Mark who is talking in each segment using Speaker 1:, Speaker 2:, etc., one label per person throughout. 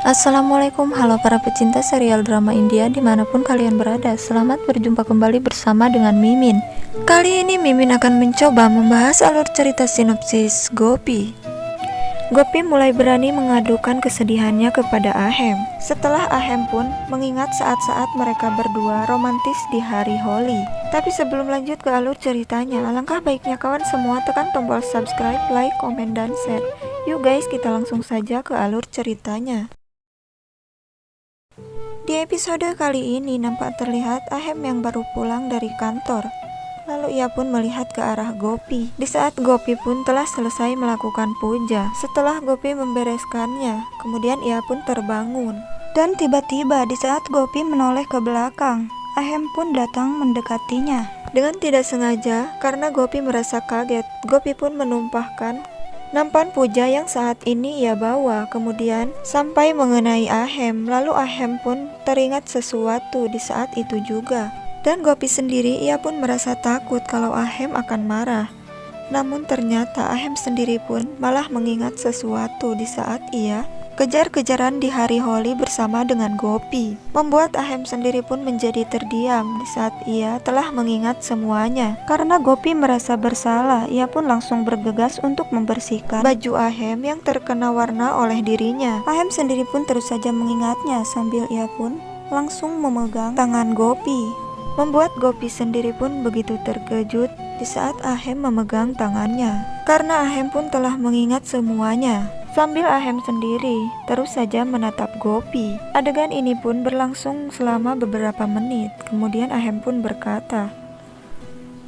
Speaker 1: Assalamualaikum, halo para pecinta serial drama India dimanapun kalian berada. Selamat berjumpa kembali bersama dengan Mimin. Kali ini Mimin akan mencoba membahas alur cerita sinopsis Gopi. Gopi mulai berani mengadukan kesedihannya kepada Ahem. Setelah Ahem pun mengingat saat-saat mereka berdua romantis di hari Holi. Tapi sebelum lanjut ke alur ceritanya, alangkah baiknya kawan semua tekan tombol subscribe, like, komen, dan share. Yuk guys, kita langsung saja ke alur ceritanya. Di episode kali ini nampak terlihat Ahem yang baru pulang dari kantor. Lalu ia pun melihat ke arah Gopi. Di saat Gopi pun telah selesai melakukan puja. Setelah Gopi membereskannya, kemudian ia pun terbangun. Dan tiba-tiba di saat Gopi menoleh ke belakang, Ahem pun datang mendekatinya. Dengan tidak sengaja, karena Gopi merasa kaget, Gopi pun menumpahkan nampan puja yang saat ini ia bawa, kemudian sampai mengenai Ahem. Lalu Ahem pun teringat sesuatu di saat itu juga. Dan Gopi sendiri ia pun merasa takut kalau Ahem akan marah. Namun ternyata Ahem sendiri pun malah mengingat sesuatu di saat ia kejar-kejaran di hari Holi bersama dengan Gopi. Membuat Ahem sendiri pun menjadi terdiam di saat ia telah mengingat semuanya. Karena Gopi merasa bersalah, ia pun langsung bergegas untuk membersihkan baju Ahem yang terkena warna oleh dirinya. Ahem sendiri pun terus saja mengingatnya sambil ia pun langsung memegang tangan Gopi. Membuat Gopi sendiri pun begitu terkejut di saat Ahem memegang tangannya. Karena Ahem pun telah mengingat semuanya. Sambil Ahem sendiri terus saja menatap Gopi. Adegan ini pun berlangsung selama beberapa menit. Kemudian Ahem pun berkata,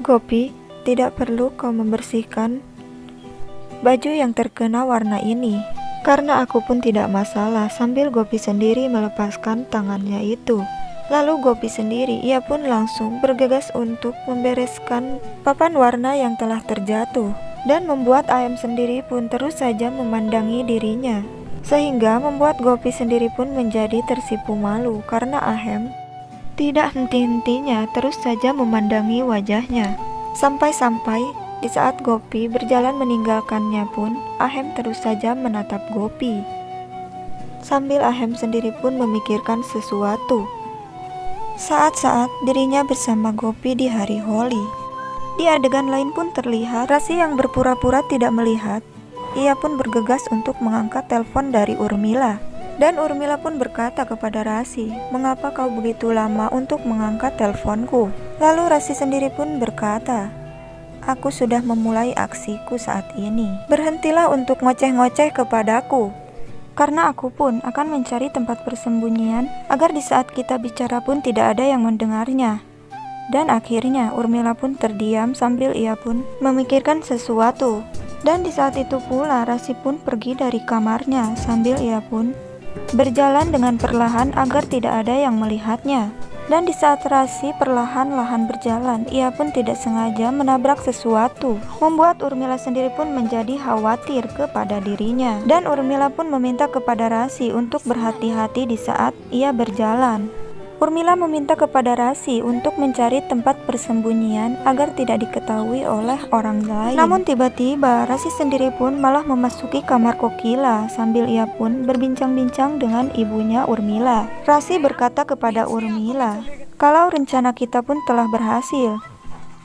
Speaker 1: "Gopi, tidak perlu kau membersihkan baju yang terkena warna ini. Karena aku pun tidak masalah." Sambil Gopi sendiri melepaskan tangannya itu. Lalu Gopi sendiri ia pun langsung bergegas untuk membereskan papan warna yang telah terjatuh. Dan membuat Ahem sendiri pun terus saja memandangi dirinya. Sehingga membuat Gopi sendiri pun menjadi tersipu malu karena Ahem tidak henti-hentinya terus saja memandangi wajahnya. Sampai-sampai di saat Gopi berjalan meninggalkannya pun, Ahem terus saja menatap Gopi. Sambil Ahem sendiri pun memikirkan sesuatu. Saat-saat dirinya bersama Gopi di hari Holi. Di adegan lain pun terlihat Rasi yang berpura-pura tidak melihat. Ia pun bergegas untuk mengangkat telepon dari Urmila. Dan Urmila pun berkata kepada Rasi, "Mengapa kau begitu lama untuk mengangkat teleponku?" Lalu Rasi sendiri pun berkata, "Aku sudah memulai aksiku saat ini. Berhentilah untuk ngoceh-ngoceh kepadaku. Karena aku pun akan mencari tempat persembunyian agar di saat kita bicara pun tidak ada yang mendengarnya." Dan akhirnya Urmila pun terdiam sambil ia pun memikirkan sesuatu. Dan di saat itu pula Rasi pun pergi dari kamarnya sambil ia pun berjalan dengan perlahan agar tidak ada yang melihatnya. Dan di saat Rasi perlahan-lahan berjalan, ia pun tidak sengaja menabrak sesuatu. Membuat Urmila sendiri pun menjadi khawatir kepada dirinya. Dan Urmila pun meminta kepada Rasi untuk berhati-hati di saat ia berjalan. Urmila meminta kepada Rasi untuk mencari tempat persembunyian agar tidak diketahui oleh orang lain. Namun tiba-tiba Rasi sendiri pun malah memasuki kamar Kokila sambil ia pun berbincang-bincang dengan ibunya Urmila. Rasi berkata kepada Urmila, "Kalau rencana kita pun telah berhasil,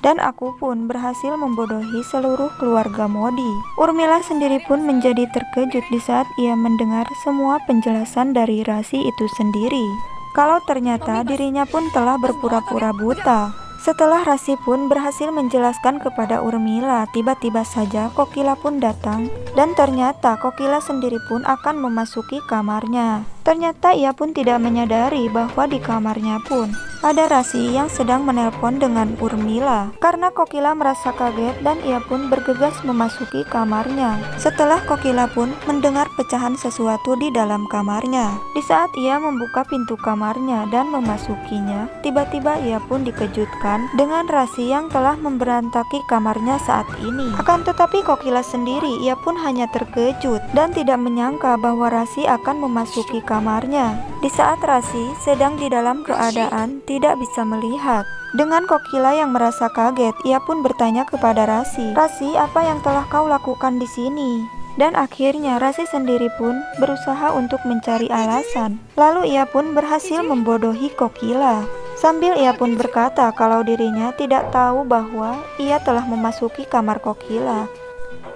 Speaker 1: dan aku pun berhasil membodohi seluruh keluarga Modi." Urmila sendiri pun menjadi terkejut di saat ia mendengar semua penjelasan dari Rasi itu sendiri. Kalau ternyata dirinya pun telah berpura-pura buta. Setelah Rasi pun berhasil menjelaskan kepada Urmila, tiba-tiba saja Kokila pun datang. Dan ternyata Kokila sendiri pun akan memasuki kamarnya. Ternyata ia pun tidak menyadari bahwa di kamarnya pun ada Rasi yang sedang menelpon dengan Urmila. Karena Kokila merasa kaget dan ia pun bergegas memasuki kamarnya. Setelah Kokila pun mendengar pecahan sesuatu di dalam kamarnya. Di saat ia membuka pintu kamarnya dan memasukinya, tiba-tiba ia pun dikejutkan dengan Rasi yang telah memberantaki kamarnya saat ini. Akan tetapi Kokila sendiri ia pun hanya terkejut dan tidak menyangka bahwa Rasi akan memasuki kamarnya. Di saat Rasi sedang di dalam keadaan tidak bisa melihat. Dengan Kokila yang merasa kaget, ia pun bertanya kepada Rasi, "Rasi, apa yang telah kau lakukan di sini?" Dan akhirnya Rasi sendiri pun berusaha untuk mencari alasan. Lalu ia pun berhasil membodohi Kokila. Sambil ia pun berkata kalau dirinya tidak tahu bahwa ia telah memasuki kamar Kokila.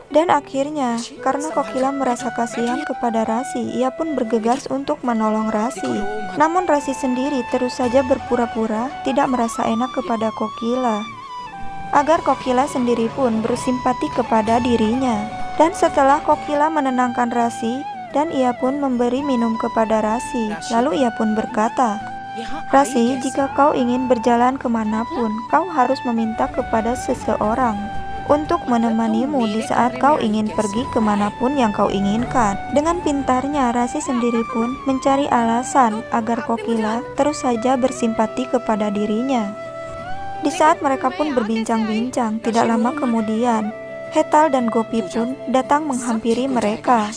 Speaker 1: Dan akhirnya karena Kokila merasa kasihan kepada Rasi, ia pun bergegas untuk menolong Rasi. Namun Rasi sendiri terus saja berpura-pura tidak merasa enak kepada Kokila, agar Kokila sendiri pun bersimpati kepada dirinya. Dan setelah Kokila menenangkan Rasi, dan ia pun memberi minum kepada Rasi, lalu ia pun berkata, "Rasi, jika kau ingin berjalan kemanapun, kau harus meminta kepada seseorang untuk menemanimu di saat kau ingin pergi kemanapun yang kau inginkan." Dengan pintarnya, Rasi sendiri pun mencari alasan agar Kokila terus saja bersimpati kepada dirinya. Di saat mereka pun berbincang-bincang, tidak lama kemudian Hetal dan Gopi pun datang menghampiri mereka.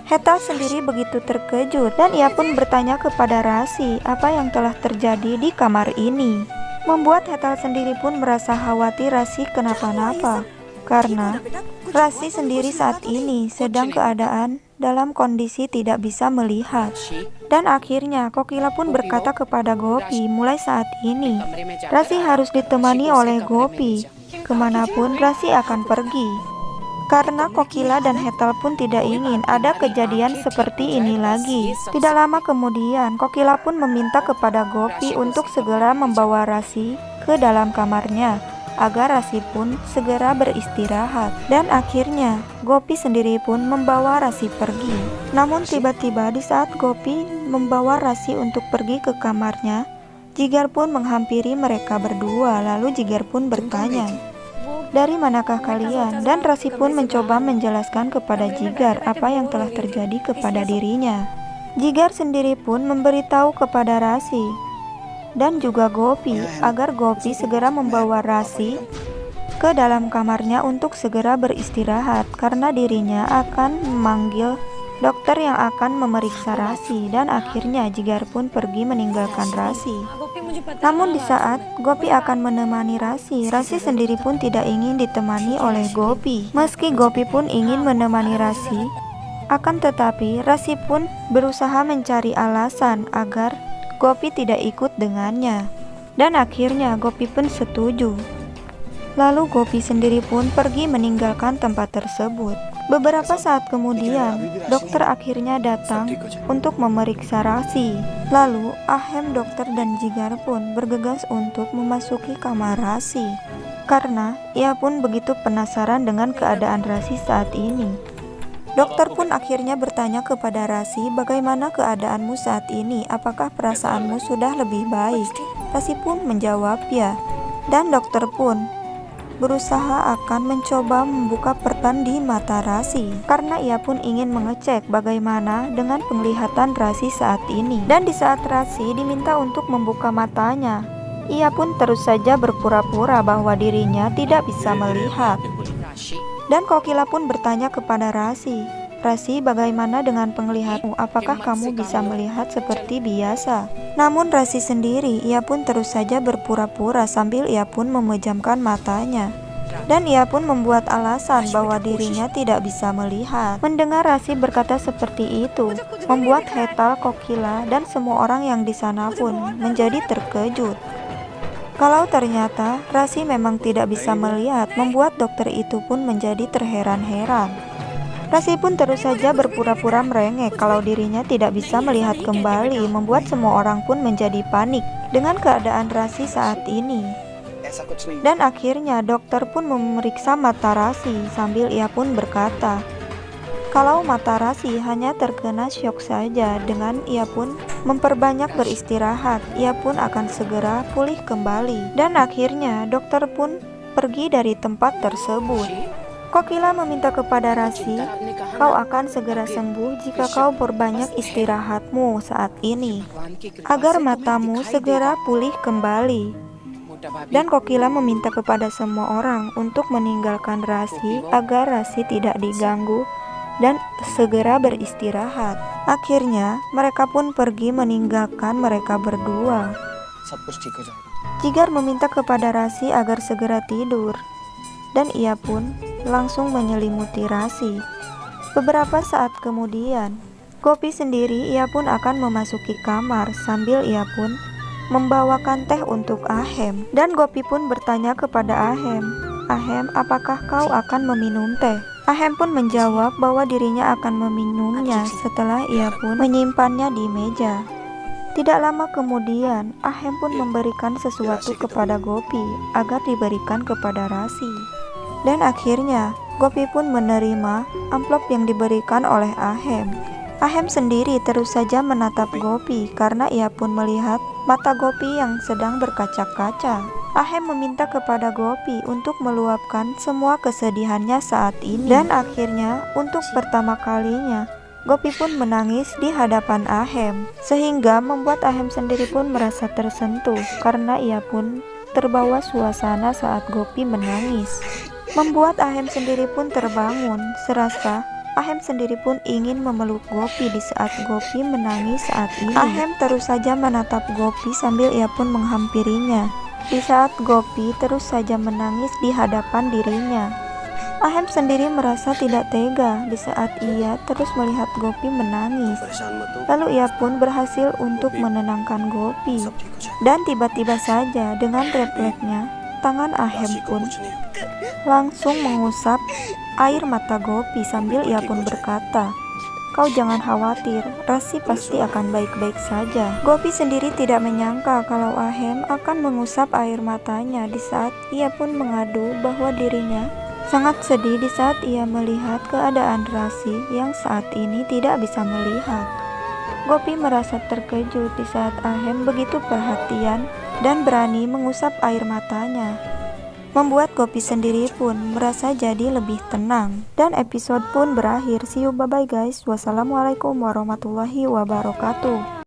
Speaker 1: Hetal sendiri begitu terkejut dan ia pun bertanya kepada Rasi apa yang telah terjadi di kamar ini. Membuat Hetal sendiri pun merasa khawatir Rasi kenapa-napa, karena Rasi sendiri saat ini sedang keadaan dalam kondisi tidak bisa melihat. Dan akhirnya Kokila pun berkata kepada Gopi, mulai saat ini Rasi harus ditemani oleh Gopi. Kemanapun Rasi akan pergi, karena Kokila dan Hetal pun tidak ingin ada kejadian seperti ini lagi. Tidak lama kemudian Kokila pun meminta kepada Gopi untuk segera membawa Rasi ke dalam kamarnya, agar Rasi pun segera beristirahat. Dan akhirnya Gopi sendiri pun membawa Rasi pergi. Namun tiba-tiba di saat Gopi membawa Rasi untuk pergi ke kamarnya, Jigar pun menghampiri mereka berdua. Lalu Jigar pun bertanya, "Dari manakah kalian?" Dan Rasi pun mencoba menjelaskan kepada Jigar apa yang telah terjadi kepada dirinya. Jigar sendiri pun memberitahu kepada Rasi dan juga Gopi agar Gopi segera membawa Rasi ke dalam kamarnya untuk segera beristirahat, karena dirinya akan memanggil dokter yang akan memeriksa Rasi. Dan akhirnya Jigar pun pergi meninggalkan Rasi. Namun di saat Gopi akan menemani Rasi, Rasi sendiri pun tidak ingin ditemani oleh Gopi. Meski Gopi pun ingin menemani Rasi, akan tetapi Rasi pun berusaha mencari alasan agar Gopi tidak ikut dengannya. Dan akhirnya Gopi pun setuju. Lalu Gopi sendiri pun pergi meninggalkan tempat tersebut. Beberapa saat kemudian, dokter akhirnya datang untuk memeriksa Rasi. Lalu Ahem, dokter dan Jigar pun bergegas untuk memasuki kamar Rasi, karena ia pun begitu penasaran dengan keadaan Rasi saat ini. Dokter pun akhirnya bertanya kepada Rasi, "Bagaimana keadaanmu saat ini? Apakah perasaanmu sudah lebih baik?" Rasi pun menjawab ya. Dan dokter pun berusaha akan mencoba membuka perban di mata Rasi, karena ia pun ingin mengecek bagaimana dengan penglihatan Rasi saat ini. Dan di saat Rasi diminta untuk membuka matanya, ia pun terus saja berpura-pura bahwa dirinya tidak bisa melihat. Dan Kokila pun bertanya kepada Rasi, "Rasi, bagaimana dengan penglihatanmu? Apakah kamu bisa melihat seperti biasa?" Namun Rasi sendiri, ia pun terus saja berpura-pura sambil ia pun memejamkan matanya. Dan ia pun membuat alasan bahwa dirinya tidak bisa melihat. Mendengar Rasi berkata seperti itu, membuat Hetal, Kokila, dan semua orang yang di sana pun menjadi terkejut. Kalau ternyata Rasi memang tidak bisa melihat, membuat dokter itu pun menjadi terheran-heran. Rasi pun terus saja berpura-pura merengek kalau dirinya tidak bisa melihat kembali, membuat semua orang pun menjadi panik dengan keadaan Rasi saat ini. Dan akhirnya dokter pun memeriksa mata Rasi sambil ia pun berkata, kalau mata Rasi hanya terkena syok saja. Dengan ia pun memperbanyak beristirahat, ia pun akan segera pulih kembali. Dan akhirnya dokter pun pergi dari tempat tersebut. Kokila meminta kepada Rasi, "Kau akan segera sembuh jika kau perbanyak istirahatmu saat ini, agar matamu segera pulih kembali." Dan Kokila meminta kepada semua orang untuk meninggalkan Rasi agar Rasi tidak diganggu dan segera beristirahat. Akhirnya mereka pun pergi meninggalkan mereka berdua. Jigar meminta kepada Rasi agar segera tidur, dan ia pun langsung menyelimuti Rasi. Beberapa saat kemudian, Gopi sendiri ia pun akan memasuki kamar sambil ia pun membawakan teh untuk Ahem. Dan Gopi pun bertanya kepada Ahem, "Ahem, apakah kau akan meminum teh?" Ahem pun menjawab bahwa dirinya akan meminumnya setelah ia pun menyimpannya di meja. Tidak lama kemudian, Ahem pun memberikan sesuatu kepada Gopi agar diberikan kepada Rasi. Dan akhirnya, Gopi pun menerima amplop yang diberikan oleh Ahem. Ahem sendiri terus saja menatap Gopi karena ia pun melihat mata Gopi yang sedang berkaca-kaca. Ahem meminta kepada Gopi untuk meluapkan semua kesedihannya saat ini. Dan akhirnya, untuk pertama kalinya, Gopi pun menangis di hadapan Ahem, sehingga membuat Ahem sendiri pun merasa tersentuh karena ia pun terbawa suasana saat Gopi menangis. Membuat Ahem sendiri pun terbangun, serasa Ahem sendiri pun ingin memeluk Gopi di saat Gopi menangis saat ini. Ahem terus saja menatap Gopi sambil ia pun menghampirinya. Di saat Gopi terus saja menangis di hadapan dirinya, Ahem sendiri merasa tidak tega di saat ia terus melihat Gopi menangis. Lalu ia pun berhasil untuk menenangkan Gopi. Dan tiba-tiba saja dengan refleksnya, tangan Ahem pun langsung mengusap air mata Gopi sambil ia pun berkata, "Kau jangan khawatir, Rasi pasti akan baik-baik saja." Gopi sendiri tidak menyangka kalau Ahem akan mengusap air matanya di saat ia pun mengadu bahwa dirinya sangat sedih di saat ia melihat keadaan Rasi yang saat ini tidak bisa melihat. Gopi merasa terkejut di saat Ahem begitu perhatian dan berani mengusap air matanya. Membuat Gopi sendiri pun merasa jadi lebih tenang. Dan episode pun berakhir. See you, bye bye guys. Wassalamualaikum warahmatullahi wabarakatuh.